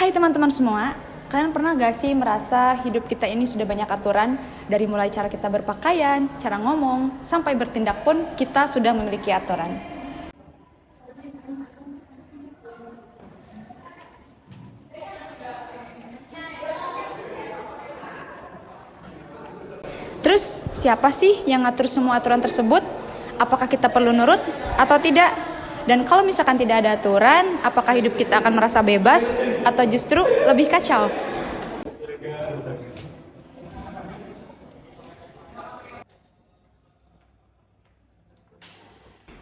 Hai teman-teman semua, kalian pernah gak sih merasa hidup kita ini sudah banyak aturan? Dari mulai cara kita berpakaian, cara ngomong, sampai bertindak pun kita sudah memiliki aturan. Terus, siapa sih yang ngatur semua aturan tersebut? Apakah kita perlu nurut atau tidak? Dan kalau misalkan tidak ada aturan, apakah hidup kita akan merasa bebas atau justru lebih kacau?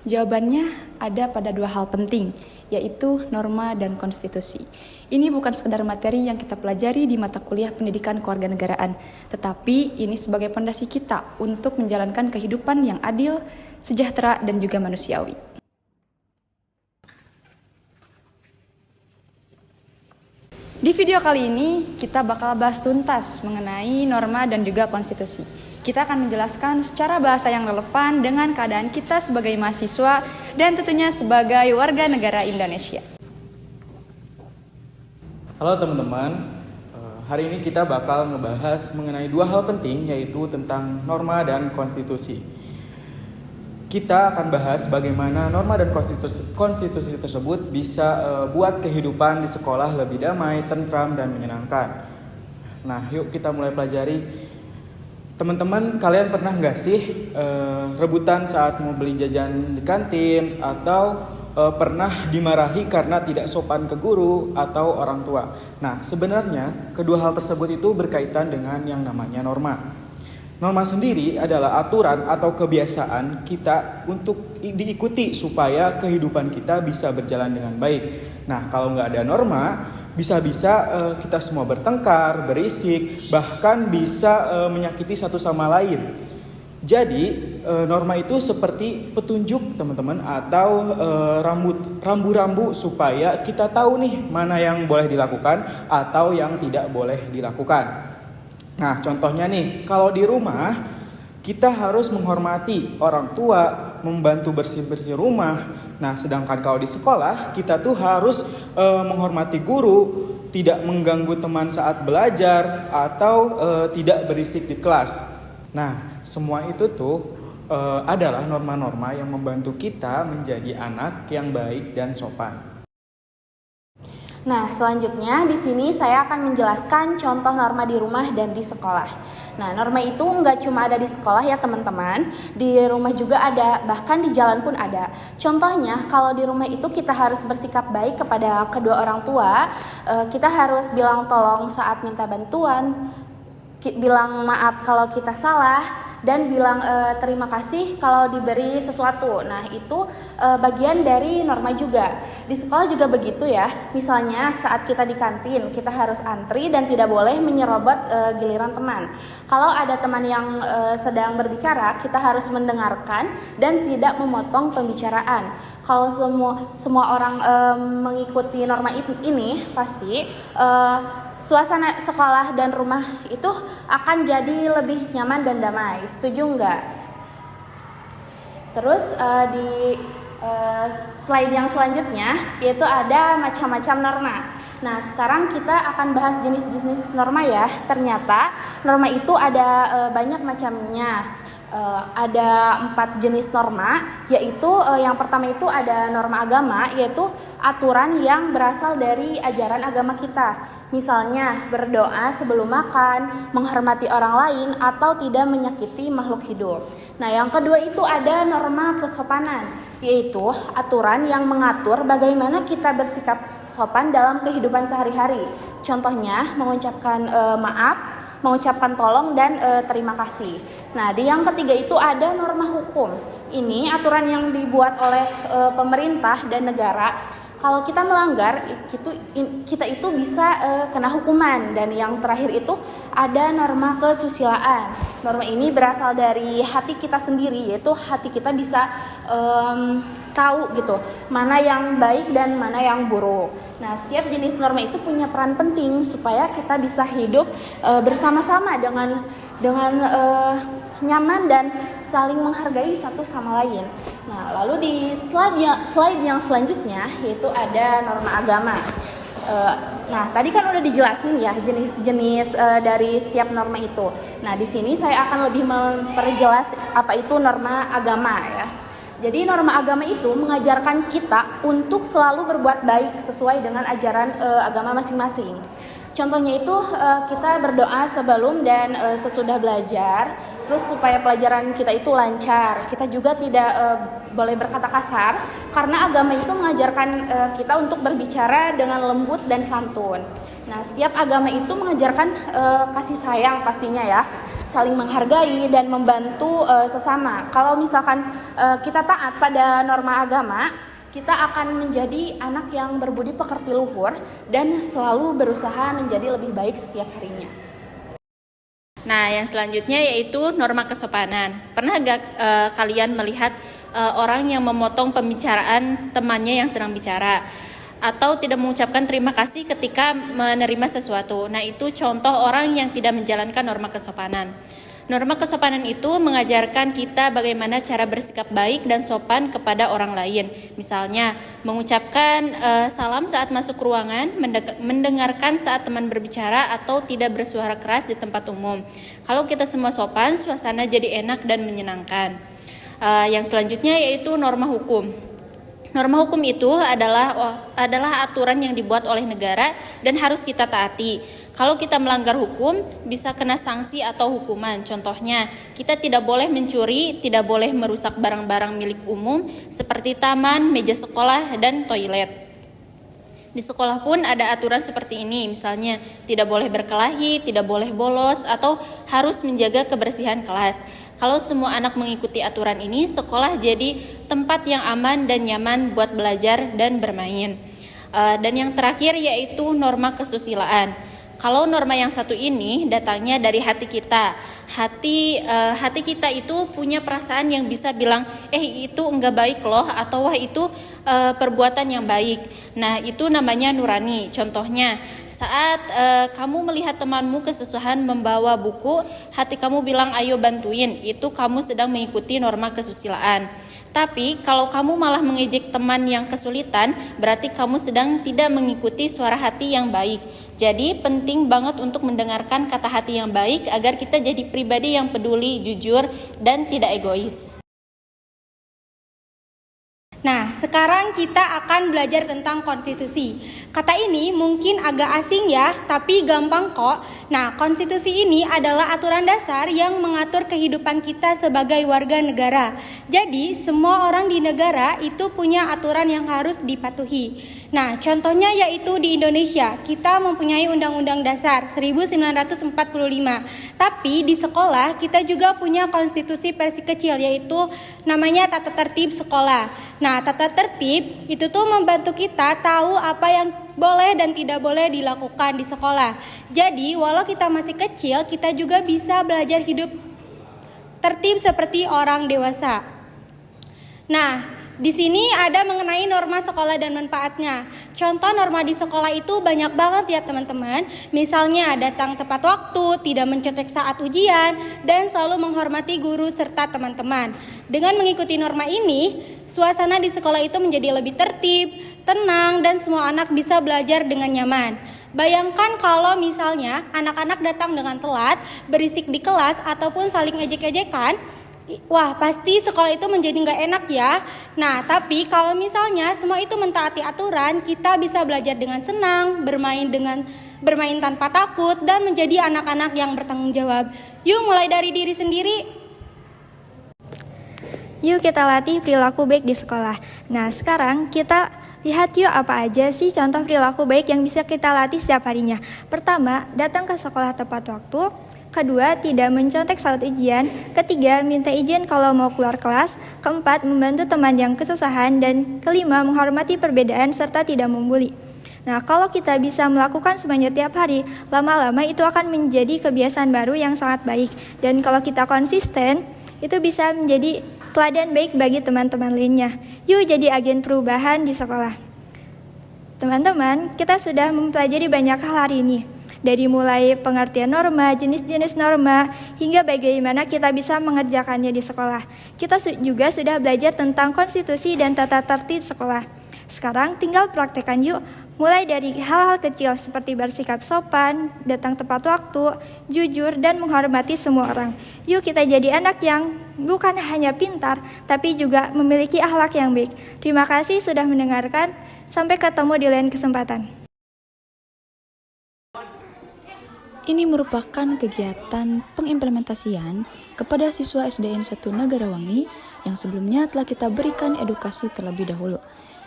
Jawabannya ada pada dua hal penting, yaitu norma dan konstitusi. Ini bukan sekedar materi yang kita pelajari di mata kuliah pendidikan kewarganegaraan, tetapi ini sebagai fondasi kita untuk menjalankan kehidupan yang adil, sejahtera, dan juga manusiawi. Di video kali ini, kita bakal bahas tuntas mengenai norma dan juga konstitusi. Kita akan menjelaskan secara bahasa yang relevan dengan keadaan kita sebagai mahasiswa dan tentunya sebagai warga negara Indonesia. Halo teman-teman, hari ini kita bakal ngebahas mengenai dua hal penting, yaitu tentang norma dan konstitusi. Kita akan bahas bagaimana norma dan konstitusi tersebut bisa buat kehidupan di sekolah lebih damai, tentram, dan menyenangkan. Nah, yuk kita mulai pelajari. Teman-teman, kalian pernah nggak sih rebutan saat mau beli jajan di kantin, atau pernah dimarahi karena tidak sopan ke guru atau orang tua? Nah, sebenarnya kedua hal tersebut itu berkaitan dengan yang namanya norma. Norma sendiri adalah aturan atau kebiasaan kita untuk diikuti supaya kehidupan kita bisa berjalan dengan baik. Nah, kalau nggak ada norma, bisa-bisa kita semua bertengkar, berisik, bahkan bisa menyakiti satu sama lain. Jadi, norma itu seperti petunjuk teman-teman, atau rambu-rambu supaya kita tahu nih mana yang boleh dilakukan atau yang tidak boleh dilakukan. Nah, contohnya nih, kalau di rumah kita harus menghormati orang tua, membantu bersih-bersih rumah. Nah, sedangkan kalau di sekolah kita tuh harus menghormati guru, tidak mengganggu teman saat belajar, atau tidak berisik di kelas. Nah, semua itu tuh adalah norma-norma yang membantu kita menjadi anak yang baik dan sopan. Nah, selanjutnya di sini saya akan menjelaskan contoh norma di rumah dan di sekolah. Nah, norma itu nggak cuma ada di sekolah ya teman-teman, di rumah juga ada, bahkan di jalan pun ada. Contohnya, kalau di rumah itu kita harus bersikap baik kepada kedua orang tua, kita harus bilang tolong saat minta bantuan, bilang maaf kalau kita salah, dan bilang terima kasih kalau diberi sesuatu. Nah, itu bagian dari norma juga. Di sekolah juga begitu ya. Misalnya saat kita di kantin, kita harus antri dan tidak boleh menyerobot giliran teman. Kalau ada teman yang sedang berbicara, kita harus mendengarkan dan tidak memotong pembicaraan. Kalau semua orang mengikuti norma ini, pasti suasana sekolah dan rumah itu akan jadi lebih nyaman dan damai. Setuju nggak? Terus di slide yang selanjutnya yaitu ada macam-macam norma. Nah, sekarang kita akan bahas jenis-jenis norma ya. Ternyata norma itu ada banyak macamnya. Ada 4 jenis norma, yaitu yang pertama itu ada norma agama, yaitu aturan yang berasal dari ajaran agama kita. Misalnya berdoa sebelum makan, menghormati orang lain, atau tidak menyakiti makhluk hidup. Nah, yang kedua itu ada norma kesopanan, yaitu aturan yang mengatur bagaimana kita bersikap sopan dalam kehidupan sehari-hari. Contohnya mengucapkan maaf, mengucapkan tolong, dan terima kasih. Nah, di yang ketiga itu ada norma hukum. Ini aturan yang dibuat oleh pemerintah dan negara. Kalau kita melanggar, kita itu bisa kena hukuman. Dan yang terakhir itu ada norma kesusilaan. Norma ini berasal dari hati kita sendiri, yaitu hati kita bisa tahu gitu mana yang baik dan mana yang buruk. Nah, setiap jenis norma itu punya peran penting supaya kita bisa hidup bersama-sama dengan nyaman dan saling menghargai satu sama lain. Nah, lalu di slide yang selanjutnya yaitu ada norma agama. Nah, tadi kan udah dijelasin ya jenis-jenis dari setiap norma itu. Nah, di sini saya akan lebih memperjelas apa itu norma agama ya. Jadi norma agama itu mengajarkan kita untuk selalu berbuat baik sesuai dengan ajaran agama masing-masing. Contohnya itu kita berdoa sebelum dan sesudah belajar, terus supaya pelajaran kita itu lancar. Kita juga tidak boleh berkata kasar, karena agama itu mengajarkan kita untuk berbicara dengan lembut dan santun. Nah, setiap agama itu mengajarkan kasih sayang pastinya ya, saling menghargai dan membantu sesama. Kalau misalkan kita taat pada norma agama, kita akan menjadi anak yang berbudi pekerti luhur dan selalu berusaha menjadi lebih baik setiap harinya. Nah, yang selanjutnya yaitu norma kesopanan. Pernah gak kalian melihat orang yang memotong pembicaraan temannya yang sedang bicara, atau tidak mengucapkan terima kasih ketika menerima sesuatu? Nah, itu contoh orang yang tidak menjalankan norma kesopanan. Norma kesopanan itu mengajarkan kita bagaimana cara bersikap baik dan sopan kepada orang lain. Misalnya, mengucapkan salam saat masuk ruangan, mendengarkan saat teman berbicara, atau tidak bersuara keras di tempat umum. Kalau kita semua sopan, suasana jadi enak dan menyenangkan. Yang selanjutnya yaitu norma hukum. Norma hukum itu adalah aturan yang dibuat oleh negara dan harus kita taati. Kalau kita melanggar hukum, bisa kena sanksi atau hukuman. Contohnya, kita tidak boleh mencuri, tidak boleh merusak barang-barang milik umum seperti taman, meja sekolah, dan toilet. Di sekolah pun ada aturan seperti ini, misalnya tidak boleh berkelahi, tidak boleh bolos, atau harus menjaga kebersihan kelas. Kalau semua anak mengikuti aturan ini, sekolah jadi tempat yang aman dan nyaman buat belajar dan bermain. Dan yang terakhir yaitu norma kesusilaan. Kalau norma yang satu ini datangnya dari hati kita. Hati kita itu punya perasaan yang bisa bilang, itu enggak baik loh, atau wah itu perbuatan yang baik. Nah, itu namanya nurani. Contohnya, saat kamu melihat temanmu kesusahan membawa buku, hati kamu bilang ayo bantuin. Itu kamu sedang mengikuti norma kesusilaan. Tapi kalau kamu malah mengejek teman yang kesulitan, berarti kamu sedang tidak mengikuti suara hati yang baik. Jadi penting banget untuk mendengarkan kata hati yang baik agar kita jadi pribadi yang peduli, jujur, dan tidak egois. Nah, sekarang kita akan belajar tentang konstitusi. Kata ini mungkin agak asing ya, tapi gampang kok. Nah, konstitusi ini adalah aturan dasar yang mengatur kehidupan kita sebagai warga negara. Jadi, semua orang di negara itu punya aturan yang harus dipatuhi. Nah, contohnya yaitu di Indonesia, kita mempunyai Undang-Undang Dasar 1945. Tapi di sekolah kita juga punya konstitusi versi kecil, yaitu namanya tata tertib sekolah. Nah, tata tertib itu tuh membantu kita tahu apa yang boleh dan tidak boleh dilakukan di sekolah. Jadi, walau kita masih kecil, kita juga bisa belajar hidup tertib seperti orang dewasa. Nah, di sini ada mengenai norma sekolah dan manfaatnya. Contoh norma di sekolah itu banyak banget ya teman-teman. Misalnya datang tepat waktu, tidak mencontek saat ujian, dan selalu menghormati guru serta teman-teman. Dengan mengikuti norma ini, suasana di sekolah itu menjadi lebih tertib, tenang, dan semua anak bisa belajar dengan nyaman. Bayangkan kalau misalnya anak-anak datang dengan telat, berisik di kelas, ataupun saling ejek-ejekan, wah, pasti sekolah itu menjadi nggak enak ya. Nah, tapi kalau misalnya semua itu mentaati aturan, kita bisa belajar dengan senang, bermain tanpa takut, dan menjadi anak-anak yang bertanggung jawab. Yuk, mulai dari diri sendiri. Yuk kita latih perilaku baik di sekolah. Nah, sekarang kita lihat yuk apa aja sih contoh perilaku baik yang bisa kita latih setiap harinya. Pertama, datang ke sekolah tepat waktu. Kedua, tidak mencontek saat ujian. Ketiga, minta izin kalau mau keluar kelas. Keempat, membantu teman yang kesusahan. Dan kelima, menghormati perbedaan serta tidak membuli. Nah, kalau kita bisa melakukan semuanya tiap hari, lama-lama itu akan menjadi kebiasaan baru yang sangat baik. Dan kalau kita konsisten, itu bisa menjadi teladan baik bagi teman-teman lainnya. Yuk jadi agen perubahan di sekolah. Teman-teman, kita sudah mempelajari banyak hal hari ini. Dari mulai pengertian norma, jenis-jenis norma, hingga bagaimana kita bisa mengerjakannya di sekolah. Kita juga sudah belajar tentang konstitusi dan tata tertib sekolah. Sekarang tinggal praktekkan yuk. Mulai dari hal-hal kecil seperti bersikap sopan, datang tepat waktu, jujur, dan menghormati semua orang. Yuk kita jadi anak yang bukan hanya pintar, tapi juga memiliki akhlak yang baik. Terima kasih sudah mendengarkan. Sampai ketemu di lain kesempatan. Ini merupakan kegiatan pengimplementasian kepada siswa SDN 1 Negarawangi yang sebelumnya telah kita berikan edukasi terlebih dahulu.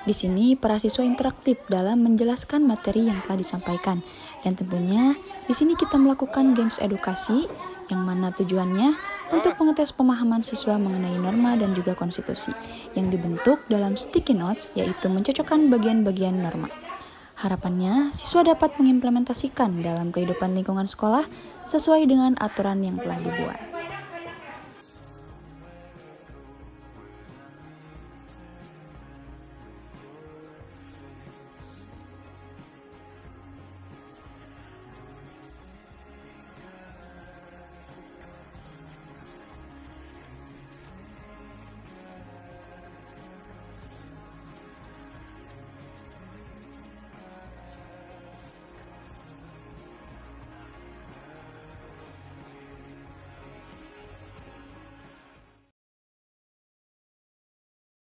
Di sini para siswa interaktif dalam menjelaskan materi yang telah disampaikan. Dan tentunya di sini kita melakukan games edukasi yang mana tujuannya untuk mengetes pemahaman siswa mengenai norma dan juga konstitusi yang dibentuk dalam sticky notes, yaitu mencocokkan bagian-bagian norma. Harapannya, siswa dapat mengimplementasikan dalam kehidupan lingkungan sekolah sesuai dengan aturan yang telah dibuat.